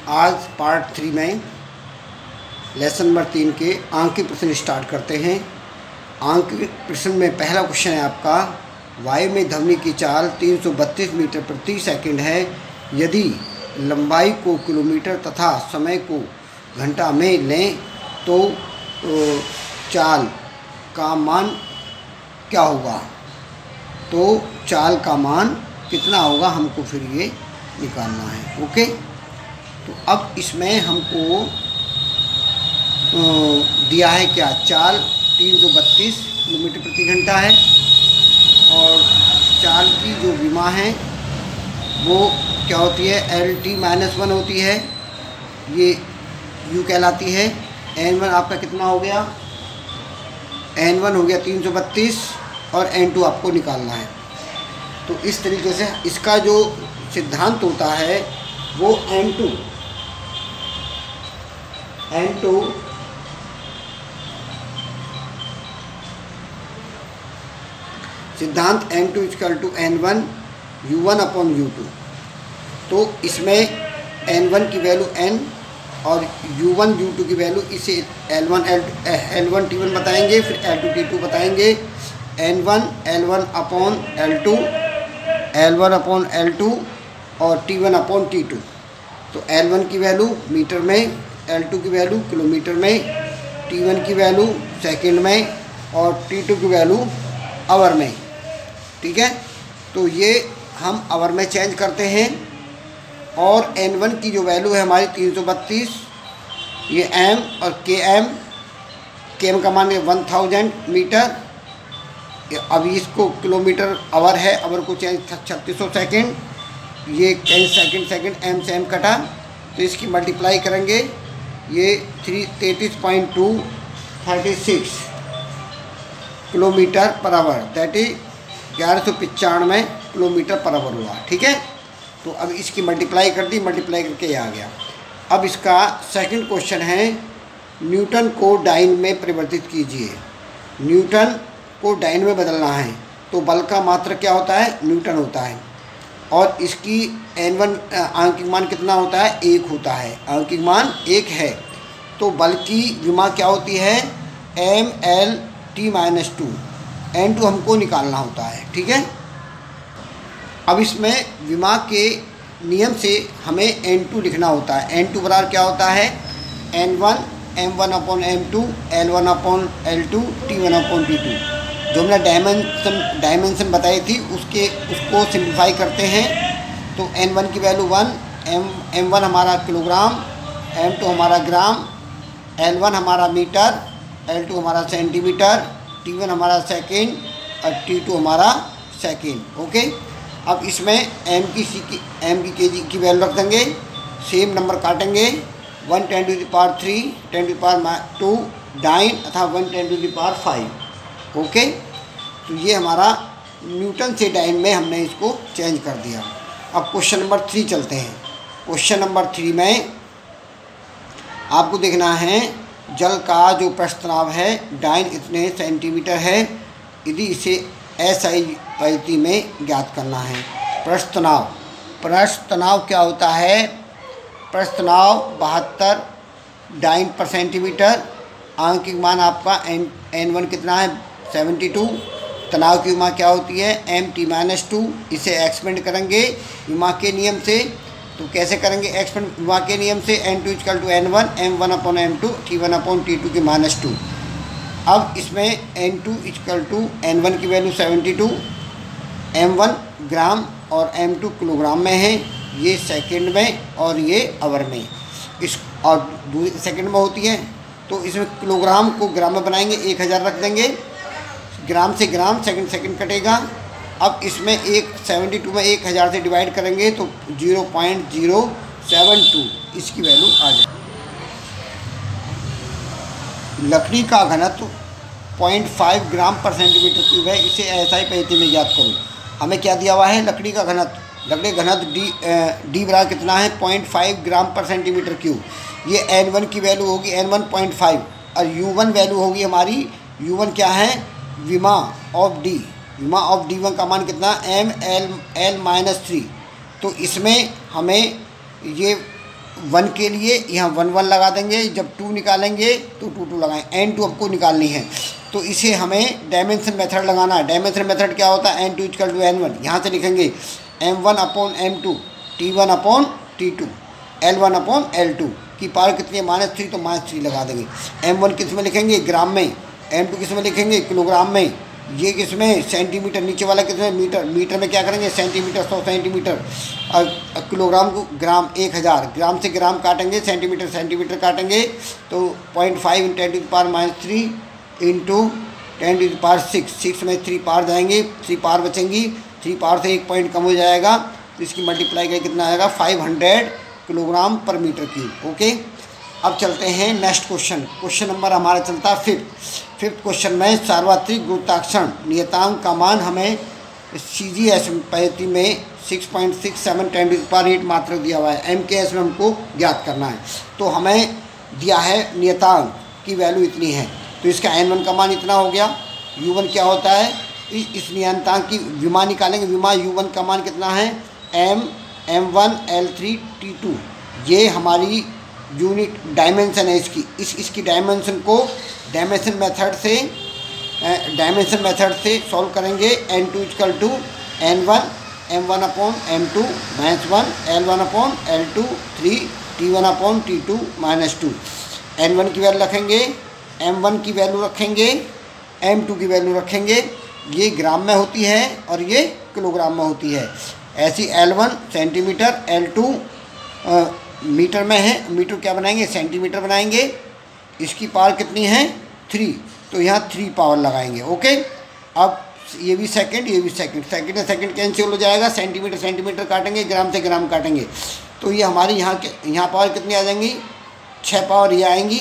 आज पार्ट 3 में lesson number 3 के अंक के प्रश्न स्टार्ट करते हैं। अंक के प्रश्न में पहला क्वेश्चन है आपका, वायु में ध्वनि की चाल 332 मीटर प्रति सेकंड है। यदि लंबाई को किलोमीटर तथा समय को घंटा में लें तो चाल का मान क्या होगा। तो चाल का मान कितना होगा हमको फिर ये निकालना है। ओके, तो अब इसमें हमको दिया है क्या, चाल 332 किलोमीटर प्रति घंटा है और चाल की जो विमा है वो क्या होती है, LT-1 होती है, ये U कहलाती है। N1 आपका कितना हो गया, N1 हो गया 332 और N2 आपको निकालना है। तो इस तरीके से इसका जो सिद्धांत होता है वो N2 सिद्धांत N2 = N1 U1/U2। तो इसमें N1 की वैल्यू N और U1 U2 की वैल्यू इसे L1 T1 बताएंगे, फिर L2 T2 बताएंगे। N1 L1/L2 L1/L2 और T1/T2। तो L1 की वैल्यू मीटर में, L2 की वैल्यू किलोमीटर में, T1 की वैल्यू सेकंड में और T2 की वैल्यू आवर में। ठीक है, तो ये हम आवर में चेंज करते हैं। और N1 की जो वैल्यू है हमारी 332, ये M और KM का मान है 1000 मीटर। अभी इसको किलोमीटर आवर है, आवर को चेंज 3600 सेकेंड, ये सेकंड M से M कटा तो इसकी मल्टीप्लाई करेंगे, ये 33.236 kilometre per hour, that is 1195 kilometre per hour हुआ। ठीक है, तो अब इसकी मल्टीप्लाई कर दी, मल्टीप्लाई करके ये आ गया। अब इसका सेकंड क्वेश्चन है, न्यूटन को डाइन में परिवर्तित कीजिए। न्यूटन को डाइन में बदलना है तो बल का मात्रक क्या होता है, न्यूटन होता है। और इसकी N1 आंकिक मान कितना होता है, 1 होता है, आंकिक मान 1 है। तो बल की विमा क्या होती है, MLT-2। N2 हमको निकालना होता है। ठीक है, अब इसमें विमा के नियम से हमें N2 लिखना होता है। N2 बराबर क्या होता है, N1 M1/M2 L1/L2 T1/T2। जो हमने डायमेंशन बताई थी उसको सिंप्लीफाई करते हैं। तो N1 की वैल्यू 1, M1 हमारा किलोग्राम, M2 हमारा ग्राम, L1 हमारा मीटर, L2 हमारा सेंटीमीटर, T1 हमारा सेकेंड और T2 हमारा सेकेंड। ओके, अब इसमें M की kg की वैल्यू रख देंगे, सेम नंबर काटेंगे, 1 × 10⁻3 10⁻2 डाइन अथा 1 × 5। ओके, तो ये हमारा न्यूटन से डाइन में हमने इसको चेंज कर दिया। अब क्वेश्चन नंबर 3 चलते हैं। क्वेश्चन नंबर 3 में आपको देखना है, जल का जो पृष्ठ तनाव है डाइन इतने सेंटीमीटर है, यदि इसे SI पद्धति में ज्ञात करना है। पृष्ठ तनाव क्या होता है, पृष्ठ तनाव 72 डाइन पर सेंटीमीटर। आंकिक मान आपका N1 कितना है, 72। तनाव की विमा क्या होती है, MT-2। इसे एक्सपेंड करेंगे विमा के नियम से। तो कैसे करेंगे एक्सपेंड विमा के नियम से, N2 = N1 M1/M2 T1/T2 के -2। अब इसमें N2 = N1 की वैल्यू 72, M1 ग्राम और M2 किलोग्राम में है, ये सेकंड में और ये आवर में, इस और दूरी सेकंड में होती है। तो इसमें किलोग्राम को ग्राम में बनाएंगे, 1000 रख देंगे, ग्राम से ग्राम, सेकंड कटेगा। अब इसमें 72 में 1000 से डिवाइड करेंगे तो 0.072 इसकी वैल्यू आ जाए। लकड़ी का घनत्व 0.5 ग्राम पर सेंटीमीटर क्यूब है, इसे SI पद्धति में ज्ञात करो। हमें क्या दिया हुआ है, लकड़ी का घनत्व D बराबर कितना है, 0.5 ग्राम पर सेंटीमीटर क्यूब। ये N1 की वैल्यू होगी N1 0.5 और U1 वैल्यू होगी हमारी, U1 क्या है, विमा ऑफ D1 का मान कितना, ML-3। तो इसमें हमें ये 1 के लिए यहाँ 1 1 लगा देंगे, जब 2 निकालेंगे तो 2 2 लगाएं। n2 आपको निकालनी है, तो इसे हमें डायमेंशन मेथड लगाना है। डायमेंशन मेथड क्या होता है? n2 equal to n1। यहाँ से लिखेंगे m1 upon m2, t1 upon t2, l1 upon l2 की पावर कितनी है? -3, तो -3 लगा देंगे। m1 किस में लिखेंगे? ग्राम में। m2 किस में लिखेंगे? किलोग्राम में। ये किस में? सेंटीमीटर। नीचे वाला किस में? मीटर। मीटर में क्या करेंगे? Centimetre, 100 centimetre. और किलोग्राम को ग्राम, 1000। ग्राम से ग्राम काटेंगे, सेंटीमीटर सेंटीमीटर काटेंगे, तो 0.5 × 10⁻³ इंटू 10⁻6। 6 में 3 पावर जाएंगे, 3 पावर बचेंगी, 3 पावर से 1 पॉइंट कम हो जाएगा, तो इसकी मल्टीप्लाई करके कितना आएगा? 500 किलोग्राम पर मीटर क्यूब। ओके, अब चलते हैं नेक्स्ट क्वेश्चन। क्वेश्चन नंबर हमारा चलता है फिफ्थ क्वेश्चन में सार्वत्रिक गुरुत्वाकर्षण नियतांक का मान हमें CGS पद्धति में 6.67 × 10⁸ मात्रक दिया हुआ है। MKS में हमको ज्ञात करना है, तो हमें दिया है नियतांक की वैल्यू इतनी है, तो इसका n1 का मान इतना हो गया। u1 क्या होता है? इस नियतांक की विमा निकालेंगे। विमा u1 का मान कितना है? m1 l3 t2। ये हमारी यूनिट डायमेंशन है इसकी डायमेंशन को डायमेंशन मेथड से सॉल्व करेंगे। n2 equal to n1 m1 upon m2 -1 l1 upon l2 3 t1 upon t2 -2। n1 की वैल्यू रखेंगे, m1 की वैल्यू रखेंगे, m2 की वैल्यू रखेंगे। ये ग्राम में होती है और ये किलोग्राम में होती है। ऐसी l1 सेंटीमीटर, l2 मीटर में है। मीटर क्या बनाएंगे? सेंटीमीटर बनाएंगे। इसकी पावर कितनी है? 3, तो यहाँ 3 पावर लगाएंगे। ओके, अब ये भी सेकंड, ये भी सेकंड, सेकंड से सेकंड कैंसिल हो जाएगा। सेंटीमीटर सेंटीमीटर काटेंगे, ग्राम से ग्राम काटेंगे, तो ये हमारी यहाँ पावर कितनी आ जाएंगी? 6 पावर ये आएंगी,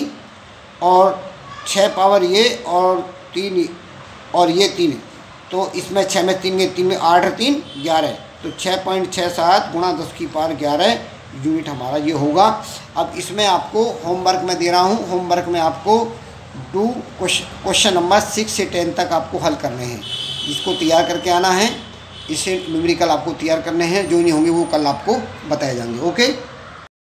और 6 पावर ये, और 3 और ये 3, तो इसमें 6 में 3 में 3 में 8 और 3 11, तो 6.67 × 10⁻11 यूनिट हमारा ये होगा। अब इसमें आपको होमवर्क में दे रहा हूँ। होमवर्क में आपको क्वेश्चन नंबर 6 से 10 तक आपको हल करने हैं, इसको तैयार करके आना है। इसे न्यूमेरिकल आपको तैयार करने हैं, जो नहीं होंगे वो कल आपको बताए जाएंगे। ओके।